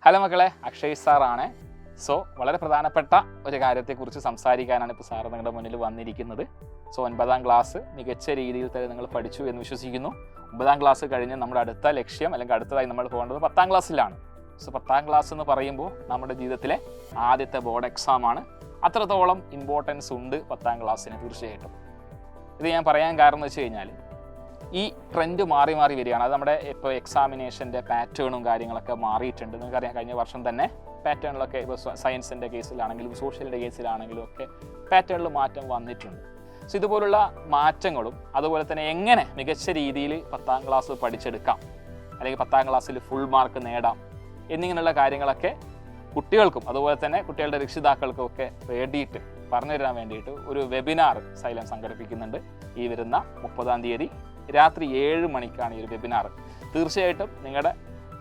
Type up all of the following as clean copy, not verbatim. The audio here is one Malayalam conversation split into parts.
ഹലോ മക്കളെ, അക്ഷയ് സാറാണ്. സോ വളരെ പ്രധാനപ്പെട്ട ഒരു കാര്യത്തെക്കുറിച്ച് സംസാരിക്കാനാണ് ഇപ്പോൾ സാറ് നിങ്ങളുടെ മുന്നിൽ വന്നിരിക്കുന്നത്. സോ 9ാം ക്ലാസ് മികച്ച രീതിയിൽ തന്നെ നിങ്ങൾ പഠിച്ചു എന്ന് വിശ്വസിക്കുന്നു. 9ാം ക്ലാസ് കഴിഞ്ഞ് നമ്മുടെ അടുത്ത ലക്ഷ്യം അല്ലെങ്കിൽ അടുത്തതായി നമ്മൾ പോകേണ്ടത് 10ാം ക്ലാസ്സിലാണ്. സോ 10ാം ക്ലാസ് എന്ന് പറയുമ്പോൾ നമ്മുടെ ജീവിതത്തിലെ ആദ്യത്തെ ബോർഡ് എക്സാമാണ്. അത്രത്തോളം ഇമ്പോർട്ടൻസ് ഉണ്ട് 10ാം ക്ലാസ്സിന് തീർച്ചയായിട്ടും. ഇത് ഞാൻ പറയാൻ കാരണം എന്ന് വെച്ച് കഴിഞ്ഞാൽ ഈ ട്രെൻഡ് മാറി മാറി വരികയാണ്. അത് നമ്മുടെ ഇപ്പോൾ എക്സാമിനേഷൻ്റെ പാറ്റേണും കാര്യങ്ങളൊക്കെ മാറിയിട്ടുണ്ട്. നിങ്ങൾക്കറിയാം, കഴിഞ്ഞ വർഷം തന്നെ പാറ്റേണിലൊക്കെ ഇപ്പോൾ സയൻസിൻ്റെ കേസിലാണെങ്കിലും സോഷ്യലിൻ്റെ കേസിലാണെങ്കിലും ഒക്കെ പാറ്റേണിൽ മാറ്റം വന്നിട്ടുണ്ട്. സോ ഇതുപോലുള്ള മാറ്റങ്ങളും അതുപോലെ തന്നെ എങ്ങനെ മികച്ച രീതിയിൽ 10ാം ക്ലാസ് പഠിച്ചെടുക്കാം അല്ലെങ്കിൽ 10ാം ക്ലാസ്സിൽ ഫുൾ മാർക്ക് നേടാം എന്നിങ്ങനെയുള്ള കാര്യങ്ങളൊക്കെ കുട്ടികൾക്കും അതുപോലെ തന്നെ കുട്ടികളുടെ രക്ഷിതാക്കൾക്കും ഒക്കെ വേണ്ടിയിട്ട് പറഞ്ഞു തരാൻ വേണ്ടിയിട്ട് ഒരു വെബിനാർ സൈലം സംഘടിപ്പിക്കുന്നുണ്ട്. ഈ വരുന്ന 30ാം തീയതി രാത്രി 7 മണിക്കാണ് ഈ ഒരു വെബിനാർ. തീർച്ചയായിട്ടും നിങ്ങളുടെ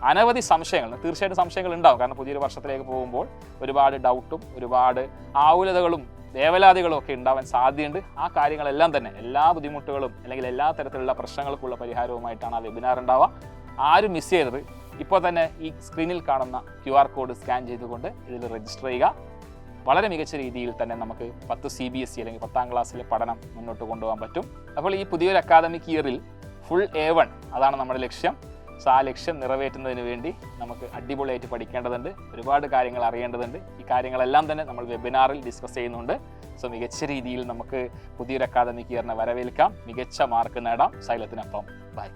അനവധി സംശയങ്ങൾ ഉണ്ടാവും. കാരണം പുതിയൊരു വർഷത്തിലേക്ക് പോകുമ്പോൾ ഒരുപാട് ഡൗട്ടും ഒരുപാട് ആകുലതകളും വേവലാതികളും ഒക്കെ ഉണ്ടാവാൻ സാധ്യതയുണ്ട്. ആ കാര്യങ്ങളെല്ലാം തന്നെ എല്ലാ ബുദ്ധിമുട്ടുകളും അല്ലെങ്കിൽ എല്ലാ തരത്തിലുള്ള പ്രശ്നങ്ങൾക്കുള്ള പരിഹാരവുമായിട്ടാണ് ആ വെബിനാർ ഉണ്ടാവുക. ആരും മിസ് ചെയ്യരുത്. ഇപ്പോൾ തന്നെ ഈ സ്ക്രീനിൽ കാണുന്ന QR കോഡ് സ്കാൻ ചെയ്തുകൊണ്ട് ഇതിൽ രജിസ്റ്റർ ചെയ്യുക. വളരെ മികച്ച രീതിയിൽ തന്നെ നമുക്ക് 10 CBSE അല്ലെങ്കിൽ 10ാം ക്ലാസ്സിലെ പഠനം മുന്നോട്ട് കൊണ്ടുപോകാൻ പറ്റും. അപ്പോൾ ഈ പുതിയൊരു അക്കാദമിക് ഇയറിൽ ഫുൾ A1 അതാണ് നമ്മുടെ ലക്ഷ്യം. സോ ആ ലക്ഷ്യം നിറവേറ്റുന്നതിന് വേണ്ടി നമുക്ക് അടിപൊളിയായിട്ട് പഠിക്കേണ്ടതുണ്ട്, ഒരുപാട് കാര്യങ്ങൾ അറിയേണ്ടതുണ്ട്. ഈ കാര്യങ്ങളെല്ലാം തന്നെ നമ്മൾ വെബിനാറിൽ ഡിസ്കസ് ചെയ്യുന്നുണ്ട്. സോ മികച്ച രീതിയിൽ നമുക്ക് പുതിയൊരു അക്കാദമിക് ഇയറിനെ വരവേൽക്കാം, മികച്ച മാർക്ക് നേടാം. സൈലത്തിനൊപ്പം ബൈ.